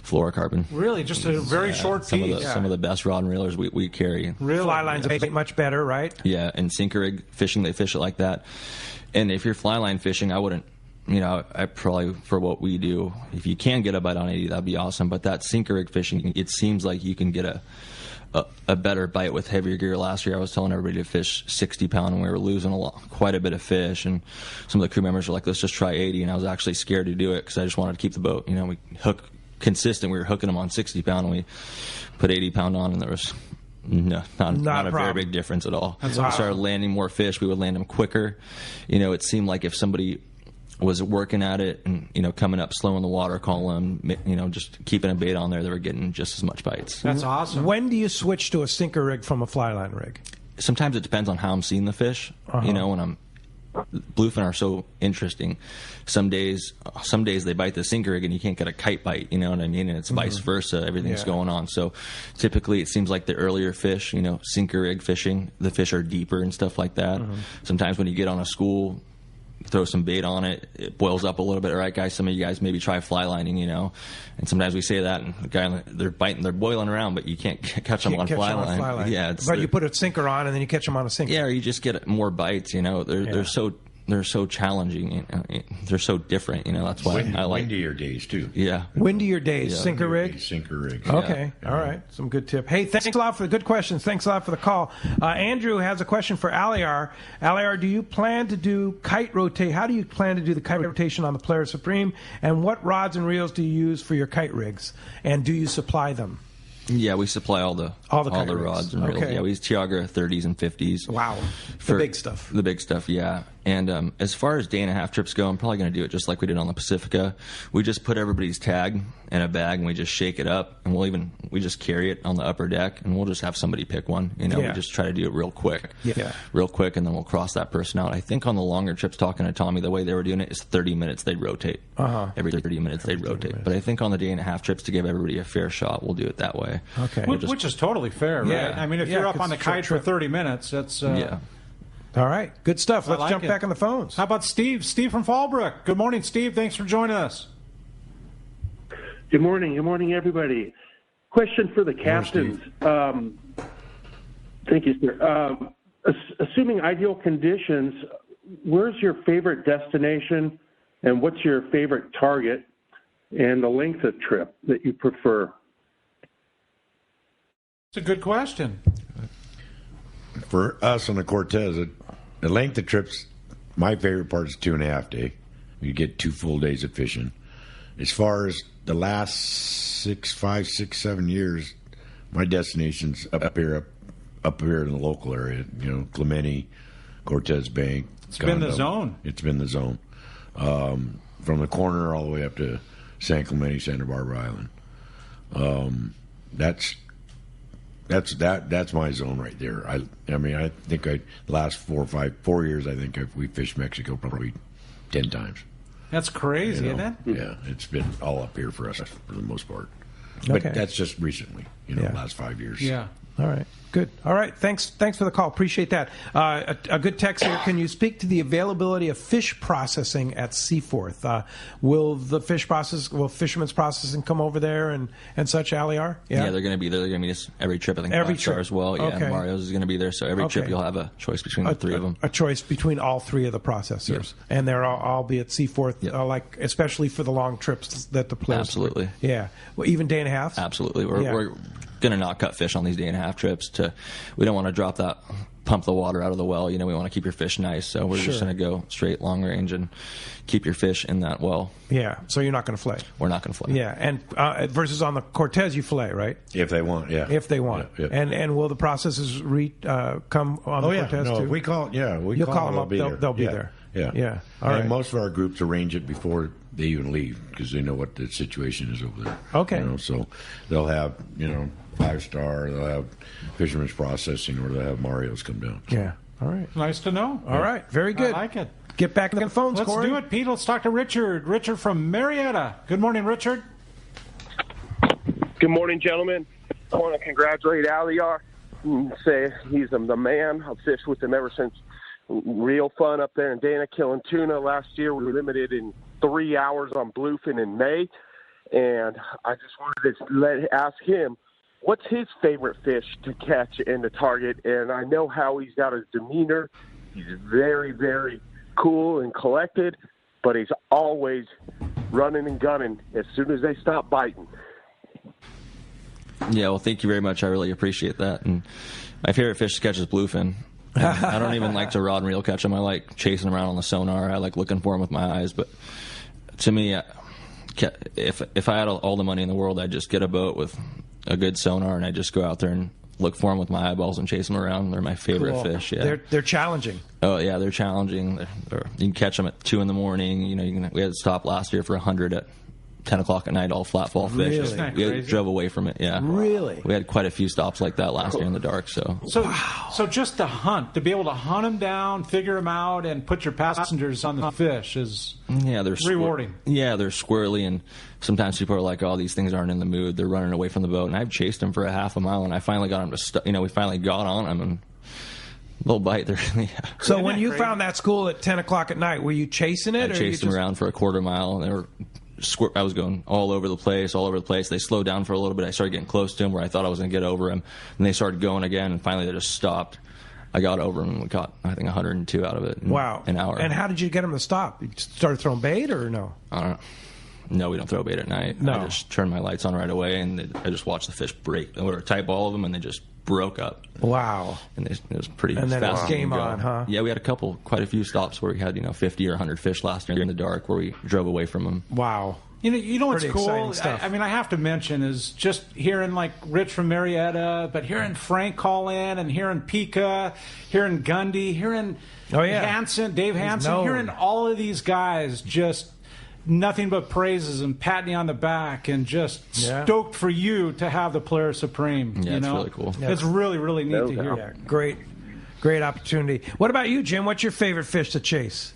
fluorocarbon. Really, just a very short piece. Some of the best rod and reelers we carry. Real fly lines are much better, right? Yeah, and sinker rig fishing, they fish it like that. And if you're fly line fishing, I wouldn't. I probably, for what we do, if you can get a bite on 80, that'd be awesome. But that sinker rig fishing, it seems like you can get a better bite with heavier gear. Last year I was telling everybody to fish 60-pound, and we were losing quite a bit of fish, and some of the crew members were like, let's just try 80, and I was actually scared to do it because I just wanted to keep the boat. We hook consistent. We were hooking them on 60-pound, and we put 80-pound on, and there was not a very big difference at all. That's we started landing more fish. We would land them quicker. It seemed like if somebody was working at it and coming up slow in the water column, just keeping a bait on there, they were getting just as much bites. That's awesome. When do you switch to a sinker rig from a fly line rig? Sometimes it depends on how I'm seeing the fish. When I'm bluefin are so interesting. Some days they bite the sinker rig and you can't get a kite bite, you know what I mean? And it's vice versa. Everything's going on. So typically it seems like the earlier fish, sinker rig fishing, the fish are deeper and stuff like that. Sometimes when you get on a school, throw some bait on it, it boils up a little bit. All right, guys, some of you guys maybe try fly lining, And sometimes we say that, and the guy, they're boiling around, but you can't catch them on fly line. Yeah, but you put a sinker on, and then you catch them on a sinker. Yeah, or you just get more bites. They're so challenging. They're so different. That's why I like windier days too. Yeah, windier days. Sinker rig. Sinker rig. Okay, all right. Some good tip. Hey, thanks a lot for the good questions. Thanks a lot for the call. Andrew has a question for Aliyar. Aliyar, do you plan to do kite rotate? How do you plan to do the kite rotation on the Polaris Supreme? And what rods and reels do you use for your kite rigs? And do you supply them? Yeah, we supply all the rods and reels. Okay. Yeah, we use Tiagra 30s and 50s. Wow, the big stuff. The big stuff, yeah. And as far as day-and-a-half trips go, I'm probably going to do it just like we did on the Pacifica. We just put everybody's tag in a bag, and we just shake it up, and we just carry it on the upper deck, and we'll just have somebody pick one. We just try to do it real quick. Real quick, and then we'll cross that person out. I think on the longer trips, talking to Tommy, the way they were doing it is 30 minutes they'd rotate. Every 30 minutes they'd rotate. But I think on the day-and-a-half trips, to give everybody a fair shot, we'll do it that way. Okay. Which is totally fair, right? I mean, if you're up on the kite for 30 minutes, that's... All right. Good stuff. Let's jump back on the phones. How about Steve? Steve from Fallbrook. Good morning, Steve. Thanks for joining us. Good morning. Good morning, everybody. Question for the captains. Thank you, sir. Assuming ideal conditions, where's your favorite destination, and what's your favorite target, and the length of trip that you prefer? It's a good question. For us on the Cortez, the length of trips, my favorite part is 2.5 days. You get 2 full days of fishing. As far as the last 5, 6, 7 years, my destination's up here in the local area. Clemente, Cortez Bank. It's been the zone. It's been the zone. From the corner all the way up to San Clemente, Santa Barbara Island. That's my zone right there. I mean, I think the last 4 years, I think we fished Mexico probably 10 times. That's crazy, isn't it? Yeah, it's been all up here for us for the most part. But that's just recently, last 5 years. Yeah. All right. Good. All right. Thanks for the call. Appreciate that. A good text here. Can you speak to the availability of fish processing at Seaforth? Will Fisherman's Processing come over there and such, Aliyar? Yeah, they're going to be there. They're going to meet us every trip. I think every trip as well. Yeah, and Mario's is going to be there. So every trip you'll have a choice between the 3 of them. A choice between all 3 of the processors, and they're all be at Seaforth, like especially for the long trips that the players. Absolutely. Yeah. Well, even day and a half. Absolutely. We're going to not cut fish on these day-and-a-half trips. We don't want to pump the water out of the well. We want to keep your fish nice, so we're just going to go straight long range and keep your fish in that well. Yeah, so you're not going to fillet. We're not going to fillet. Yeah, and versus on the Cortez, you fillet, right? If they want, yeah. If they want. Yeah. And will the processors come on the Cortez too? We call You'll call them up, they'll be there. Yeah. All right. Most of our groups arrange it before they even leave because they know what the situation is over there. Okay. So they'll have, 5-star, they'll have Fisherman's Processing, or they'll have Mario's come down. So. Yeah. All right. Nice to know. All right. Very good. I like it. Get back on the phones, Let's Corey. do it, Pete. Let's talk to Richard. Richard from Marietta. Good morning, Richard. Good morning, gentlemen. I want to congratulate Aliyar and say he's the man. I've fished with him ever since. Real fun up there in Dana killing tuna. Last year we were limited in 3 hours on bluefin in May, and I just wanted to ask him what's his favorite fish to catch and to target. And I know how he's got his demeanor. He's very, very cool and collected, but he's always running and gunning as soon as they stop biting. Yeah, well, thank you very much. I really appreciate that. And my favorite fish to catch is bluefin. I don't even like to rod and reel catch them. I like chasing them around on the sonar. I like looking for them with my eyes. But to me, if I had all the money in the world, I'd just get a boat with a good sonar and I'd just go out there and look for them with my eyeballs and chase them around. They're my favorite fish. Yeah, they're challenging. Oh yeah, they're challenging. You can catch them at 2 in the morning. We had to stop last year for 100 at 10 o'clock at night, all flat fall fish. Really? We drove away from it, yeah. Really? We had quite a few stops like that last year in the dark. So just to hunt, to be able to hunt them down, figure them out, and put your passengers on the fish is they're rewarding. They're squirrely, and sometimes people are like, oh, these things aren't in the mood. They're running away from the boat. And I've chased them for a half a mile, and I finally got them to we finally got on them, and little bite. So when you found that school at 10 o'clock at night, were you chasing it? I chased them around for a quarter mile, and they were... I was going all over the place. They slowed down for a little bit. I started getting close to them where I thought I was going to get over them. And they started going again, and finally they just stopped. I got over them and we caught, I think, 102 out of it in an hour. And how did you get them to stop? You started throwing bait or no? No, we don't throw bait at night. No. I just turned my lights on right away, and I just watched the fish break. There were a tight ball of them, and they just broke up. Wow. And it was pretty fast. And then it was game on, huh? Yeah, we had quite a few stops where we had 50 or 100 fish last year in the dark where we drove away from them. Wow. You know what's Pretty cool? Stuff. I mean, I have to mention is just hearing like Rich from Marietta, but hearing Frank call in and hearing Pika, hearing Gundy, hearing Hansen, Dave Hansen, hearing all of these guys just nothing but praises and patting you on the back and just stoked for you to have the Polaris Supreme. Yeah, it's really cool. It's really, really neat to hear. Yeah, great opportunity. What about you, Jim? What's your favorite fish to chase?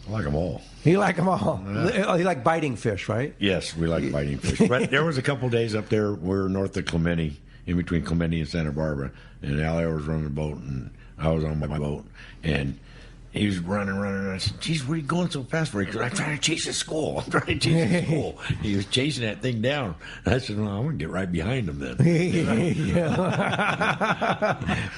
I like them all. You like them all. Yeah. You like biting fish, right? Yes, we like biting fish. But there was a couple days up there. We're north of Clemente, in between Clemente and Santa Barbara, and Aliyar was running the boat, and I was on my boat, and he was running, and I said, geez, where are you going so fast for? Because I'm trying to chase a skull. He was chasing that thing down. And I said, well, I'm going to get right behind him then.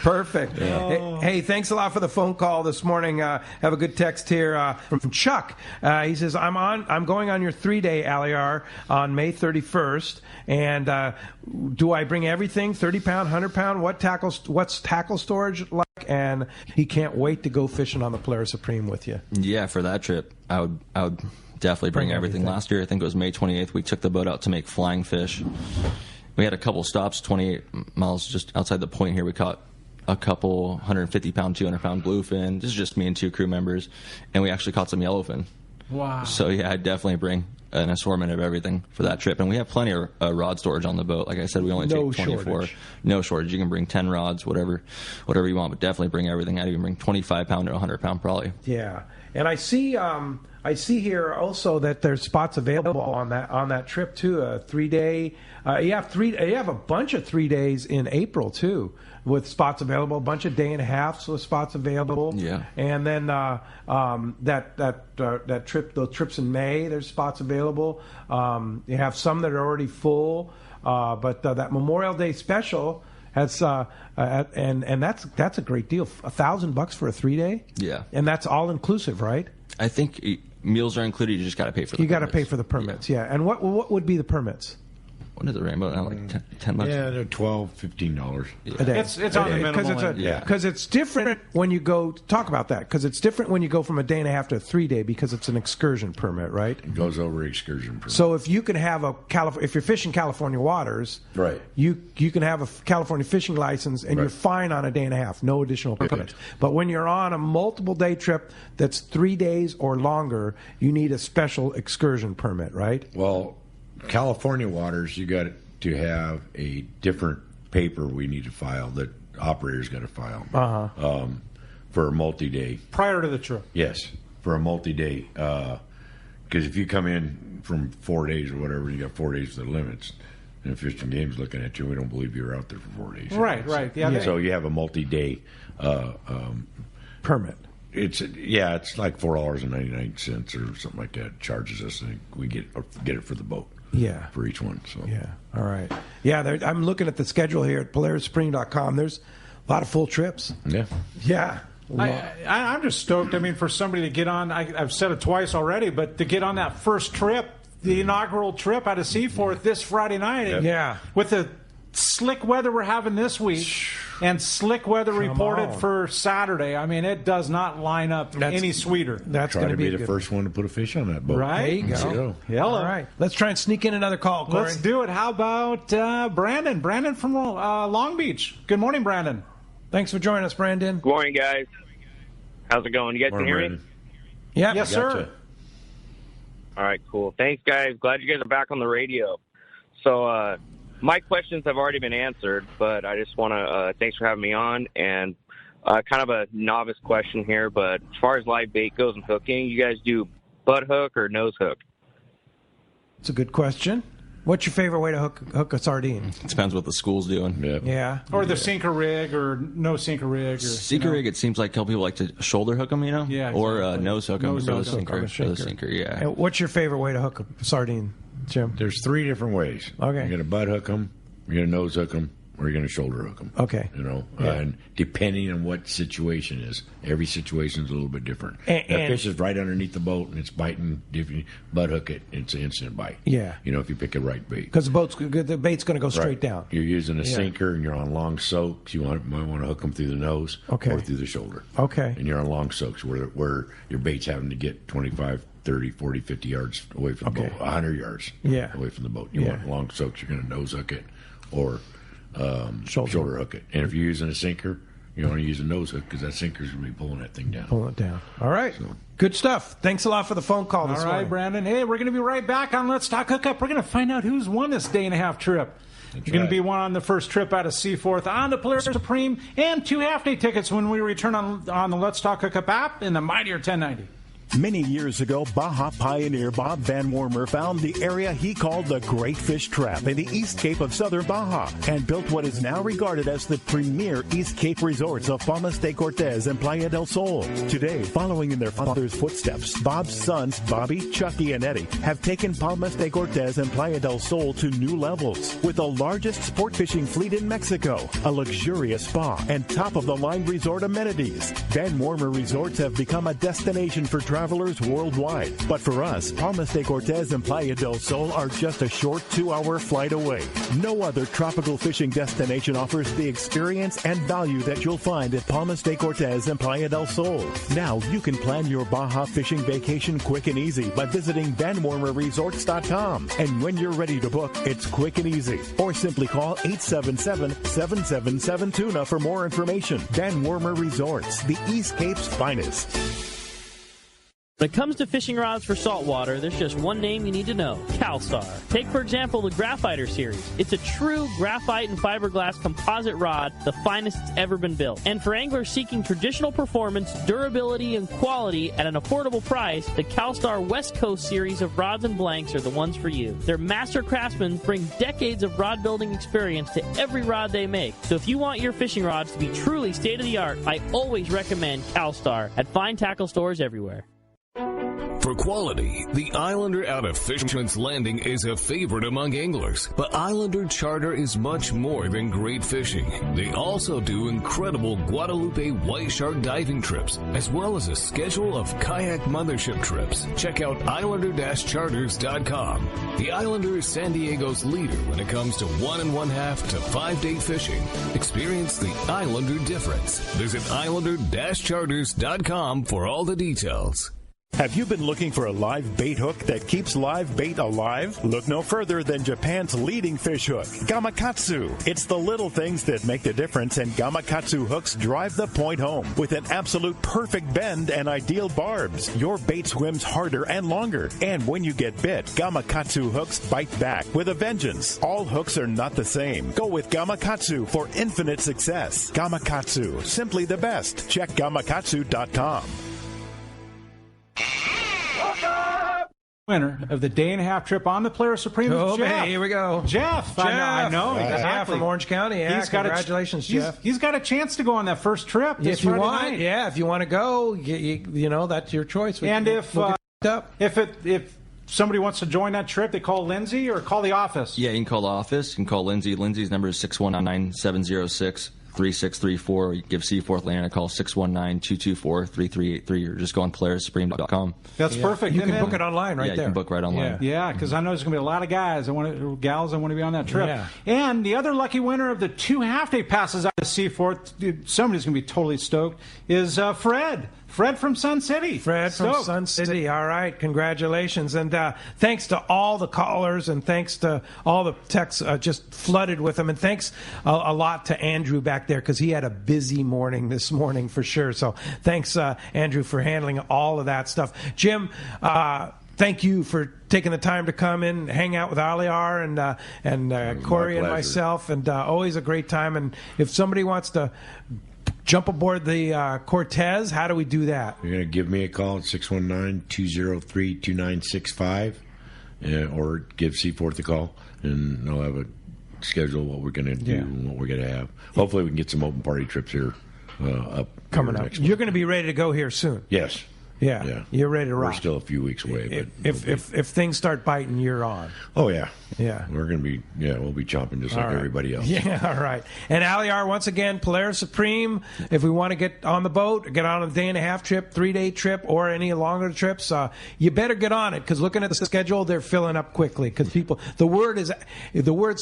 Perfect. Yeah. Hey, thanks a lot for the phone call this morning. Have a good text here from Chuck. He says, I'm going on your 3-day, Aliyar, on May 31st. And do I bring everything, 30-pound, 100-pound? What's tackle storage like? And he can't wait to go fishing on the Polaris Supreme with you. Yeah, for that trip, I would definitely bring everything. Last year, I think it was May 28th, we took the boat out to make flying fish. We had a couple stops, 28 miles just outside the point here. We caught a couple 150-pound, 200-pound bluefin. This is just me and 2 crew members. And we actually caught some yellowfin. Wow. So, yeah, I'd definitely bring an assortment of everything for that trip. And we have plenty of rod storage on the boat. Like I said, we only take 24. Shortage. No shortage. You can bring 10 rods, whatever you want, but definitely bring everything. I'd even bring 25-pound or 100-pound probably. Yeah. And I see here also that there's spots available on that trip too. A 3-day. You have a bunch of 3 days in April too, with spots available. A bunch of day and a halves with spots available. Yeah. And then that trip, those trips in May, there's spots available. You have some that are already full, but that Memorial Day special has and that's a great deal. $1,000 for a 3-day. Yeah. And that's all inclusive, right? I think meals are included. You just got to pay for the permits. You got to pay for the permits, yeah. And what would be the permits? What is the Rainbow? Like $10? Yeah, they're $12, $15 a day. It's on the minimum. Because it's different when you go talk about that. Because it's different when you go from a day and a half to a 3-day because it's an excursion permit, right? It goes over excursion permit. So if you can have if you're fishing California waters, right, you can have a California fishing license and you're fine on a day and a half, no additional permits. But when you're on a multiple day trip that's 3 days or longer, you need a special excursion permit, right? Well, California waters, you got to have a different paper we need to file that operators got to file for a multi-day. Prior to the trip. Yes, for a multi-day. Because if you come in from 4 days or whatever, you got 4 days of the limits. And if Fish and Game's looking at you, we don't believe you were out there for 4 days. Right. Yeah. So you have a multi-day permit. It's like $4.99 or something like that. It charges us, and we get it for the boat. Yeah. For each one. So. Yeah. All right. Yeah, I'm looking at the schedule here at PolarisSpring.com. There's a lot of full trips. Yeah. Yeah. I'm just stoked. I mean, for somebody to get on, I've said it twice already, but to get on that first trip, the inaugural trip out of Seaforth this Friday night. Yeah. With the slick weather we're having this week and slick weather reported for Saturday. I mean, it does not line up any sweeter. That's going to be the first one to put a fish on that boat. Right. There you go. Hello. All right. Let's try and sneak in another call, Corey. Let's do it. How about Brandon? Brandon from Long Beach. Good morning, Brandon. Thanks for joining us, Brandon. Good morning, guys. How's it going? You guys can hear me? Yeah. Yes, sir. All right, cool. Thanks, guys. Glad you guys are back on the radio. So, my questions have already been answered, but I just want to thanks for having me on. And kind of a novice question here, but as far as live bait goes and hooking, you guys do butt hook or nose hook? It's a good question. What's your favorite way to hook a sardine? It depends what the school's doing. Yeah. Or the sinker rig or no sinker rig. Sinker rig, it seems like people like to shoulder hook them, Yeah, exactly. Or nose hook them for the sinker. sinker, yeah. And what's your favorite way to hook a sardine, Jim? There's 3 different ways. Okay. You're going to butt hook them, you're going to nose hook them, or you're going to shoulder hook them. Okay. And depending on what situation is, every situation is a little bit different. If fish is right underneath the boat and it's biting, if you butt hook it, it's an instant bite. Yeah. If you pick the right bait. Because the bait's going to go straight down. You're using a sinker and you're on long soaks. You might want to hook them through the nose or through the shoulder. Okay. And you're on long soaks where your bait's having to get 25 30, 40, 50 yards away from the boat, 100 yards away from the boat. You want long soaks, you're going to nose hook it or shoulder hook it. And if you're using a sinker, you want to use a nose hook because that sinker's going to be pulling that thing down. Pulling it down. All right. So, good stuff. Thanks a lot for the phone call this morning. All right, Brandon. Hey, we're going to be right back on Let's Talk Hookup. We're going to find out who's won this day-and-a-half trip. You're going to be one on the first trip out of Seaforth on the Polaris Supreme and 2 half-day tickets when we return on the Let's Talk Hookup app in the Mightier 1090. Many years ago, Baja pioneer Bob Van Wormer found the area he called the Great Fish Trap in the East Cape of southern Baja and built what is now regarded as the premier East Cape resorts of Palmas de Cortez and Playa del Sol. Today, following in their father's footsteps, Bob's sons, Bobby, Chucky, and Eddie, have taken Palmas de Cortez and Playa del Sol to new levels with the largest sport fishing fleet in Mexico, a luxurious spa, and top-of-the-line resort amenities. Van Wormer Resorts have become a destination for travelers worldwide. But for us, Palmas de Cortez and Playa del Sol are just a short 2-hour flight away. No other tropical fishing destination offers the experience and value that you'll find at Palmas de Cortez and Playa del Sol. Now you can plan your Baja fishing vacation quick and easy by visiting VanWormerResorts.com. And when you're ready to book, it's quick and easy. Or simply call 877-777-TUNA for more information. Van Wormer Resorts, the East Cape's finest. When it comes to fishing rods for saltwater, there's just one name you need to know, CalStar. Take, for example, the Graphiter series. It's a true graphite and fiberglass composite rod, the finest it's ever been built. And for anglers seeking traditional performance, durability, and quality at an affordable price, the CalStar West Coast series of rods and blanks are the ones for you. Their master craftsmen bring decades of rod building experience to every rod they make. So if you want your fishing rods to be truly state-of-the-art, I always recommend CalStar at fine tackle stores everywhere. For quality, the Islander out of Fisherman's Landing is a favorite among anglers. But Islander Charter is much more than great fishing. They also do incredible Guadalupe white shark diving trips, as well as a schedule of kayak mothership trips. Check out Islander-Charters.com. The Islander is San Diego's leader when it comes to 1 1/2 to 5-day fishing. Experience the Islander difference. Visit Islander-Charters.com for all the details. Have you been looking for a live bait hook that keeps live bait alive? Look no further than Japan's leading fish hook, Gamakatsu. It's the little things that make the difference, and Gamakatsu hooks drive the point home. With an absolute perfect bend and ideal barbs, your bait swims harder and longer. And when you get bit, Gamakatsu hooks bite back with a vengeance. All hooks are not the same. Go with Gamakatsu for infinite success. Gamakatsu, simply the best. Check Gamakatsu.com. Winner of the day-and-a-half trip on the Polaris Supreme is Jeff. Hey, here we go. Jeff. I know. Exactly. Yeah, from Orange County. Yeah, congratulations, Jeff. He's got a chance to go on that first trip this if you Friday want. night. Yeah, if you want to go, you know, that's your choice. And if somebody wants to join that trip, they call Lindsay or call the office. Yeah, you can call the office. You can call Lindsay. Lindsay's number is 619-706-3634. Or you give Seaforth Land a call, 619-224-3383, or just go on PolarisSupreme.com. That's perfect. You can book it online right there. You can book right online. Yeah, because I know there's going to be a lot of gals that want to be on that trip. Yeah. And the other lucky winner of the 2 half-day passes out of Seaforth, somebody's going to be totally stoked, is Fred. Fred from Sun City. From Sun City. All right. Congratulations. And thanks to all the callers, and thanks to all the texts just flooded with them. And thanks a lot to Andrew back there, because he had a busy morning this morning for sure. So thanks, Andrew, for handling all of that stuff. Jim, thank you for taking the time to come in, hang out with Aliyar and Corey and myself. And always a great time. And if somebody wants to jump aboard the Cortez, how do we do that? You're going to give me a call at 619-203-2965, or give Seaforth a call, and I'll have a schedule what we're going to do and what we're going to have. Hopefully we can get some open party trips here up coming up. You're going to be ready to go here soon. Yes. Yeah. You're ready to rock. We're still a few weeks away. But if things start biting, you're on. Oh, yeah. Yeah. We're going to be, we'll be chomping just like everybody else. Yeah, all right. And Aliyar, once again, Polaris Supreme, if we want to get on the boat, get on a day-and-a-half trip, 3-day trip, or any longer trips, you better get on it, because looking at the schedule, they're filling up quickly. Because the word's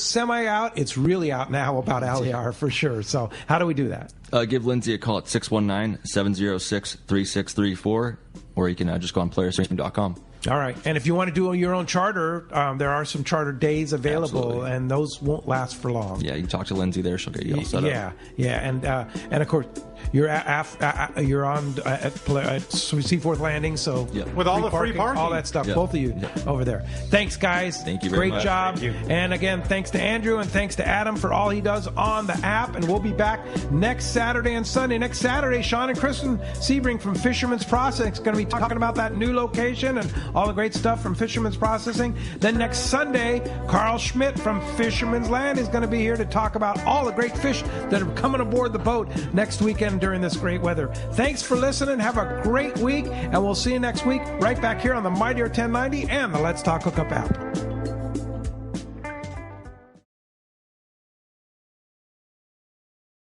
semi out, it's really out now about Aliyar for sure. So how do we do that? Give Lindsay a call at 619-706-3634, or you can just go on PolarisSupreme.com. All right. And if you want to do your own charter, there are some charter days available, Absolutely. And those won't last for long. Yeah, you can talk to Lindsay there. She'll get you all set up. Yeah. And of course, you're on at Seaforth Landing, so with all the free parking, all that stuff, both of you over there. Thanks, guys. Thank you very much. Great job. Thank you. And again, thanks to Andrew and thanks to Adam for all he does on the app. And we'll be back next Saturday and Sunday. Next Saturday, Sean and Kristen Sebring from Fisherman's Processing is going to be talking about that new location and all the great stuff from Fisherman's Processing. Then next Sunday, Carl Schmidt from Fisherman's Land is going to be here to talk about all the great fish that are coming aboard the boat next weekend during this great weather. Thanks for listening. Have a great week, and we'll see you next week right back here on the Mightier 1090 and the Let's Talk Hookup app.